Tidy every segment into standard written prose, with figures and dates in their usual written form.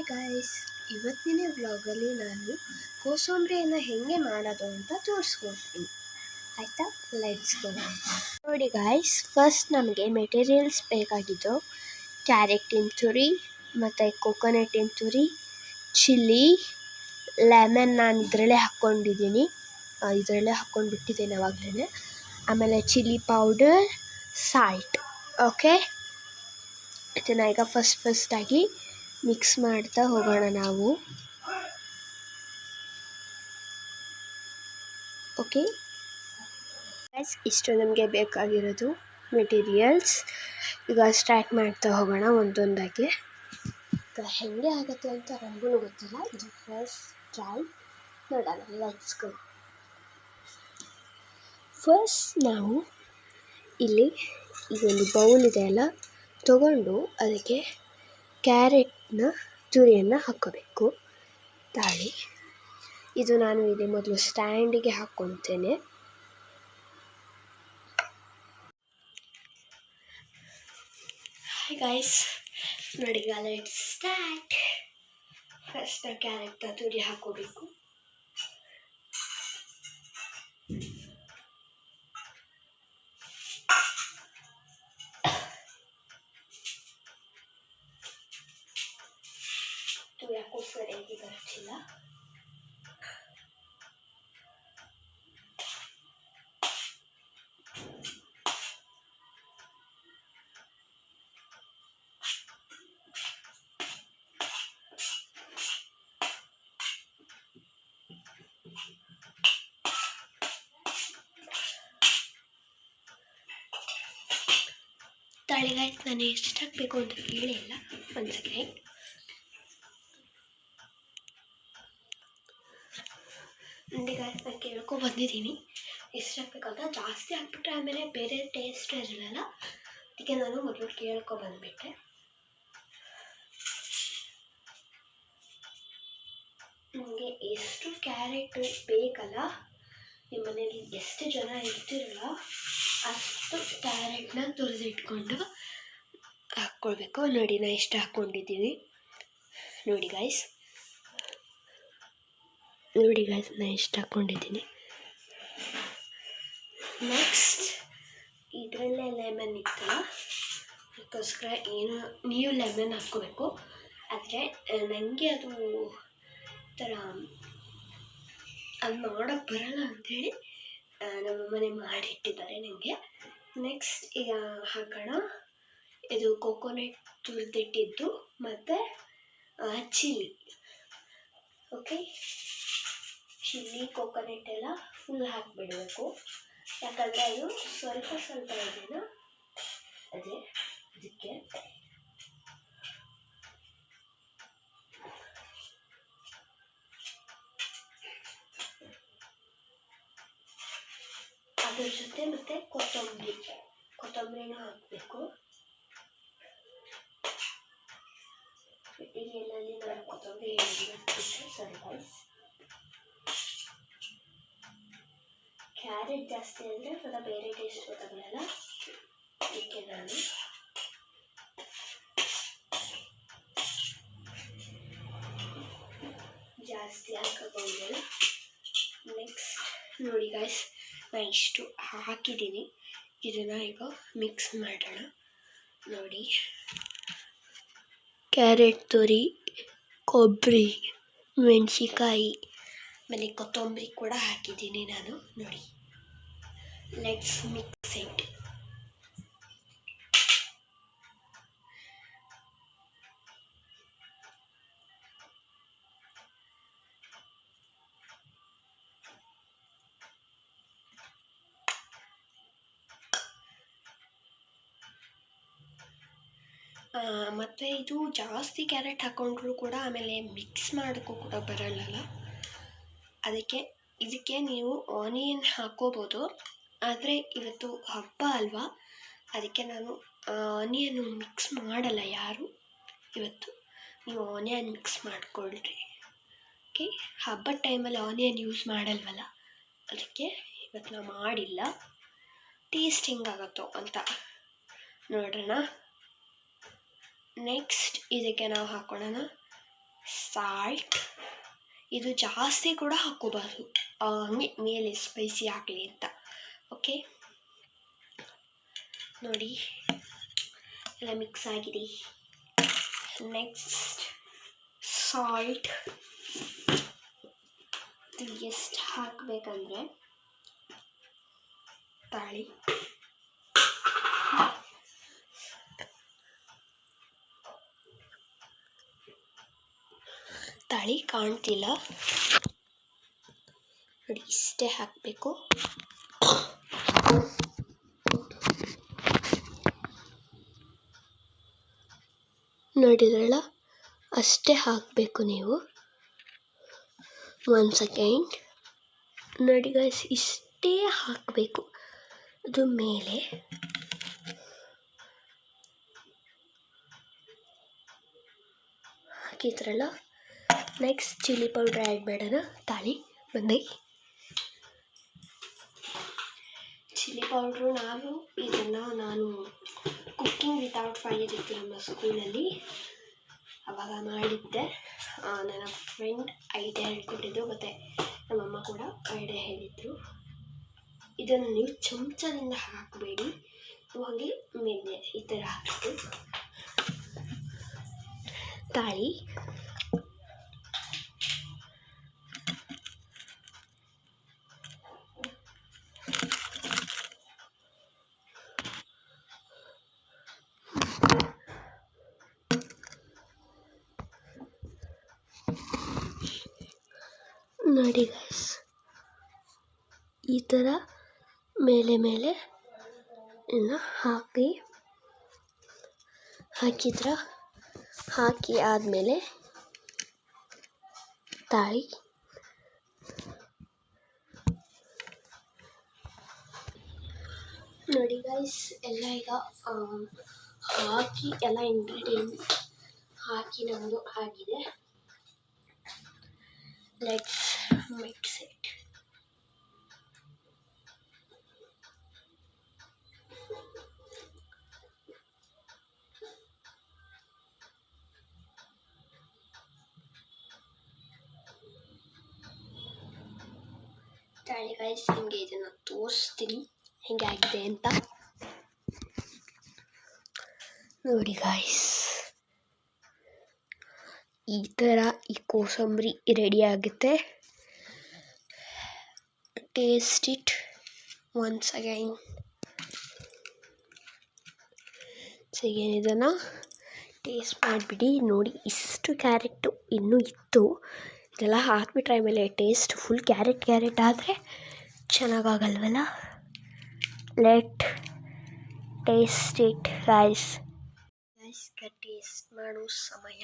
Hi guys, ಇವತ್ತಿನ ವ್ಲಾಗಲ್ಲಿ ನಾನು ಕೋಸಂಬರಿಯನ್ನು ಹೇಗೆ ಮಾಡೋದು ಅಂತ ತೋರಿಸ್ಕೊಡ್ತೀನಿ. ಆಯಿತಾ, ಲೆಟ್ಸ್ ಗೋ. ನೋಡಿ ಗಾಯ್ಸ್, ಫಸ್ಟ್ ನಮಗೆ ಮೆಟೀರಿಯಲ್ಸ್ ಬೇಕಾಗಿದ್ದು ಕ್ಯಾರೆಟಿನ ತುರಿ ಮತ್ತು ಕೊಕೊನಟ್ಟಿನ ತುರಿ, ಚಿಲ್ಲಿ, ಲೆಮನ್ ನಾನು ಇದರಲ್ಲೇ ಹಾಕ್ಕೊಂಡಿದ್ದೀನಿ, ಇದರಲ್ಲೇ ಹಾಕ್ಕೊಂಡ್ಬಿಟ್ಟಿದ್ದೀನಿ ಆವಾಗಲೇ. ಆಮೇಲೆ ಚಿಲ್ಲಿ ಪೌಡರ್, ಸಾಲ್ಟ್. ಓಕೆ, ಇದನ್ನು ಈಗ ಫಸ್ಟಾಗಿ ಮಿಕ್ಸ್ ಮಾಡ್ತಾ ಹೋಗೋಣ ನಾವು. ಓಕೆ ಗೈಸ್, ಇಷ್ಟು ನಮಗೆ ಬೇಕಾಗಿರೋದು ಮೆಟೀರಿಯಲ್ಸ್. ಈಗ ಸ್ಟಾರ್ಟ್ ಮಾಡ್ತಾ ಹೋಗೋಣ ಒಂದೊಂದಾಗಿ. ಈಗ ಹೇಗೆ ಆಗುತ್ತೆ ಅಂತ ನನಗೂ ಗೊತ್ತಿಲ್ಲ, ಇದು ಫಸ್ಟ್ ಟ್ರೈ ನೋಡೋಣ. Let's go. ಫಸ್ಟ್ ನಾವು ಇಲ್ಲಿ ಇದೊಂದು ಬೌಲ್ ಇದೆ ಅಲ್ಲ, ತಗೊಂಡು ಅದಕ್ಕೆ ಕ್ಯಾರೆಟ್ನ ತುರಿಯನ್ನು ಹಾಕ್ಕೋಬೇಕು. ತಾಳಿ ಇದು ನಾನು ಇಲ್ಲಿ ಮೊದಲು ಸ್ಟ್ಯಾಂಡಿಗೆ ಹಾಕ್ಕೊಳ್ತೇನೆ. ಹಾಯ್ ಗೈಸ್, ನೋಡಿ ಈಗ ಲೆಟ್ಸ್ ಸ್ಟಾರ್ಟ್. ಫಸ್ಟ್ ಕ್ಯಾರೆಟ್ನ ತುರಿ ಹಾಕ್ಕೋಬೇಕು. ಯಾಕೋ ಸರಿಯಾಗಿ ಬರ್ತಿಲ್ಲ. ತಾಳಿಗಾಯ್ತು, ನಾನು ಎಷ್ಟು ಹಾಕಬೇಕು ಅಂತ ಹೇಳಿಲ್ಲ. ಒಂದು ಸೆಕೆಂಡ್. ನಂದಿಗಾಯ್ತು, ನಾನು ಕೇಳ್ಕೊ ಬಂದಿದ್ದೀನಿ ಎಷ್ಟು ಹಾಕ್ಬೇಕಂತ. ಜಾಸ್ತಿ ಹಾಕ್ಬಿಟ್ರೆ ಆಮೇಲೆ ಬೇರೆ ಟೇಸ್ಟ್ ಇರಲ್ಲ, ಅದಕ್ಕೆ ನಾನು ಮೊದಲು ಕೇಳ್ಕೊ ಬಂದುಬಿಟ್ಟೆ. ನಿಮಗೆ ಎಷ್ಟು ಕ್ಯಾರೆಟ್ ಬೇಕಲ್ಲ, ನಿಮ್ಮ ಮನೇಲಿ ಎಷ್ಟು ಜನ ಇರ್ತಿರಲ್ಲ ಅಷ್ಟು ಕ್ಯಾರೆಟ್ನ ತುರಿದಿಟ್ಕೊಂಡು ಹಾಕ್ಕೊಳ್ಬೇಕು. ನೋಡಿ, ನಾನು ಎಷ್ಟು ಹಾಕ್ಕೊಂಡಿದ್ದೀನಿ ನೋಡಿ ಗಾಯ್ಸ್. ನಾನು ಎಷ್ಟು ಹಾಕ್ಕೊಂಡಿದ್ದೀನಿ. ನೆಕ್ಸ್ಟ್ ಇದರಲ್ಲೇ ಲೆಮನ್ ಇತ್ತಲ್ಲ, ಅದಕ್ಕೋಸ್ಕರ ಏನು ನೀವು ಲೆಮನ್ ಹಾಕ್ಕೋಬೇಕು. ಆದರೆ ನನಗೆ ಅದು ಥರ ಅದು ಮಾಡೋಕ್ಕೆ ಬರಲ್ಲ ಅಂಥೇಳಿ ನಮ್ಮ ಮನೆ ಮಾಡಿಟ್ಟಿದ್ದಾರೆ ನನಗೆ. ನೆಕ್ಸ್ಟ್ ಈಗ ಹಾಕೋಣ, ಇದು ಕೊಕೊನಟ್ ತುರಿದಿಟ್ಟಿದ್ದು ಮತ್ತು ಚಿಲ್ಲಿ. ಓಕೆ, ಚಿಲ್ಲಿ ಕೊಕೊನಟ್ ಎಲ್ಲ ಫುಲ್ ಹಾಕಿಬಿಡಬೇಕು, ಯಾಕಂದರೆ ಅದು ಸ್ವಲ್ಪ ಇದೆಯಾ ಅದಕ್ಕೆ. ಅದ್ರ ಜೊತೆ ಮತ್ತೆ ಕೊತ್ತಂಬರಿನೂ ಹಾಕಬೇಕು. ಮೆಟೀರಿಯಲಲ್ಲಿ ನಾನು ಕೊತ್ತಂಬರಿ ಸರಿ ಗೈಸ್. ಕ್ಯಾರೆಟ್ ಜಾಸ್ತಿ ಅಂದರೆ ಸ್ವಲ್ಪ ಬೇರೆ ಟೇಸ್ಟ್ ಗೊತ್ತಾಗಲ್ಲ, ಅದಕ್ಕೆ ನಾನು ಜಾಸ್ತಿ ಹಾಕೋಲ್ಲ. ನೆಕ್ಸ್ಟ್ ನೋಡಿ ಗೈಸ್, ನಾನು ಇಷ್ಟು ಹಾಕಿದ್ದೀನಿ. ಇದನ್ನು ಈಗ ಮಿಕ್ಸ್ ಮಾಡೋಣ. ನೋಡಿ, ಕ್ಯಾರೆಟ್ ತುರಿ, ಕೊಬ್ಬರಿ, ಮೆಣಸಿಕಾಯಿ, ಆಮೇಲೆ ಕೊತ್ತಂಬರಿ ಕೂಡ ಹಾಕಿದ್ದೀನಿ ನಾನು. ನೋಡಿ, ಲೆಟ್ಸ್ ಮಿಕ್ಸ್ ಇಟ್. ಮತ್ತು ಇದು ಜಾಸ್ತಿ ಕ್ಯಾರೆಟ್ ಹಾಕ್ಕೊಂಡ್ರೂ ಕೂಡ ಆಮೇಲೆ ಮಿಕ್ಸ್ ಮಾಡೋಕ್ಕೂ ಕೂಡ ಬರಲ್ಲ, ಅದಕ್ಕೆ ಇದಕ್ಕೆ ನೀವು ಆನಿಯನ್ ಹಾಕ್ಕೋಬೋದು. ಆದರೆ ಇವತ್ತು ಹಬ್ಬ ಅಲ್ವಾ, ಅದಕ್ಕೆ ನಾನು ಆನಿಯನ್ನು ಮಿಕ್ಸ್ ಮಾಡಲ್ಲ ಯಾರು ಇವತ್ತು. ನೀವು ಆನಿಯನ್ ಮಿಕ್ಸ್ ಮಾಡಿಕೊಳ್ಳ್ರಿ. ಓಕೆ, ಹಬ್ಬದ ಟೈಮಲ್ಲಿ ಆನಿಯನ್ ಯೂಸ್ ಮಾಡಲ್ವಲ್ಲ, ಅದಕ್ಕೆ ಇವತ್ತು ನಾವು ಮಾಡಿಲ್ಲ. ಟೇಸ್ಟ್ ಹೆಂಗಾಗತ್ತೋ ಅಂತ ನೋಡೋಣ. ನೆಕ್ಸ್ಟ್ ಇದಕ್ಕೆ ನಾವು ಹಾಕೊಳ್ಳೋಣ ಸಾಲ್ಟ್. ಇದು ಜಾಸ್ತಿ ಕೂಡ ಹಾಕ್ಕೋಬಾರ್ದು, ಹಂಗೆ ಮೇಲೆ ಸ್ಪೈಸಿ ಆಗಲಿ ಅಂತ. ಓಕೆ, ನೋಡಿ ಎಲ್ಲ ಮಿಕ್ಸ್ ಆಗಿದೆ. Next salt. ಇದು ಎಷ್ಟು ಹಾಕಬೇಕಂದ್ರೆ ತಾಳಿ ಕಾಣ್ತಿಲ್ಲ ನೋಡಿ, ಇಷ್ಟೇ ಹಾಕಬೇಕು. ನೋಡಿದ್ರಲ್ಲ, ಅಷ್ಟೇ ಹಾಕಬೇಕು ನೀವು. 1 ಸೆಕೆಂಡ್ ನೋಡಿ ಗೈಸ್, ಇಷ್ಟೇ ಹಾಕಬೇಕು. ಅದು ಮೇಲೆ ಹಾಕಿದ್ರಲ್ಲ. ನೆಕ್ಸ್ಟ್ ಚಿಲ್ಲಿ ಪೌಡ್ರ್ ಆ್ಯಡ್ ಮಾಡೋಣ. ತಾಳಿ ಬಂದೆ ಚಿಲ್ಲಿ ಪೌಡ್ರು. ನಾನು ಕುಕ್ಕಿಂಗ್ ವಿತೌಟ್ ಫೈರ್ ಇತ್ತು ನಮ್ಮ ಸ್ಕೂಲಲ್ಲಿ, ಅವಾಗ ಮಾಡಿದ್ದೆ. ನನ್ನ ಫ್ರೆಂಡ್ ಐಡಿಯಾ ಹೇಳ್ಕೊಟ್ಟಿದ್ದು, ಮತ್ತು ನಮ್ಮಮ್ಮ ಕೂಡ ಐಡಿಯಾ ಹೇಳಿದರು. ಇದನ್ನು ನೀವು ಚಮಚದಿಂದ ಹಾಕಬೇಡಿ, ಹಾಗೆ ಮೇಲೆ ಈ ಥರ ಹಾಕಬೇಕು. ತಾಳಿ ನೋಡಿ ಗೈಸ್, ಈ ಥರ ಮೇಲೆ ಇನ್ನು ಹಾಕಿ ಆದಮೇಲೆ ತಾಳಿ ನೋಡಿ ಗೈಸ್, ಎಲ್ಲ ಈಗ ಹಾಕಿ ಎಲ್ಲ ಇಂಗ್ರೀಡಿಯೆಂಟ್ ಹಾಕಿ ನಮ್ಮದು ಆಗಿದೆ. Let's mix it. ತಾಳಿ ಗೈಸ್, ಹಿಂಗೆ ಇದನ್ನು ತೋರಿಸ್ತೀನಿ ಹೆಂಗೆ ಆಗಿದೆ ಅಂತ. ನೋಡಿ ಗಾಯ್ಸ್, ಈ ಥರ ಈ ಕೋಸಂಬರಿ ರೆಡಿ ಆಗುತ್ತೆ. Taste it once again. ಇದನ್ನು ಟೇಸ್ಟ್ ಮಾಡಿಬಿಡಿ. ನೋಡಿ, ಇಷ್ಟು ಕ್ಯಾರೆಟು ಇನ್ನೂ ಇತ್ತು, ಇದೆಲ್ಲ ಹಾಕ್ಬಿಟ್ರೆ ಆಮೇಲೆ ಟೇಸ್ಟ್ ಫುಲ್ ಕ್ಯಾರೆಟ್ ಆದರೆ ಚೆನ್ನಾಗಾಗಲ್ವಲ್ಲ. Let taste it guys. Taste ಮಾಡೋ ಸಮಯ.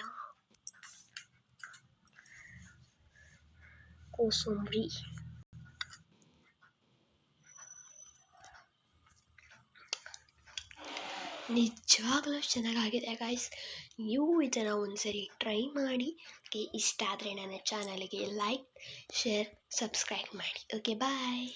ಕೋಸಂಬರಿ ನಿಜವಾಗ್ಲೂ ಚೆನ್ನಾಗಾಗಿದೆ ಗೈಸ್. ನೀವು ಇದನ್ನು ಒಂದ್ಸರಿ ಟ್ರೈ ಮಾಡಿ. ಇಷ್ಟ ಆದರೆ ನನ್ನ ಚಾನಲ್ಗೆ ಲೈಕ್, ಶೇರ್, ಸಬ್ಸ್ಕ್ರೈಬ್ ಮಾಡಿ. ಓಕೆ, ಬಾಯ್.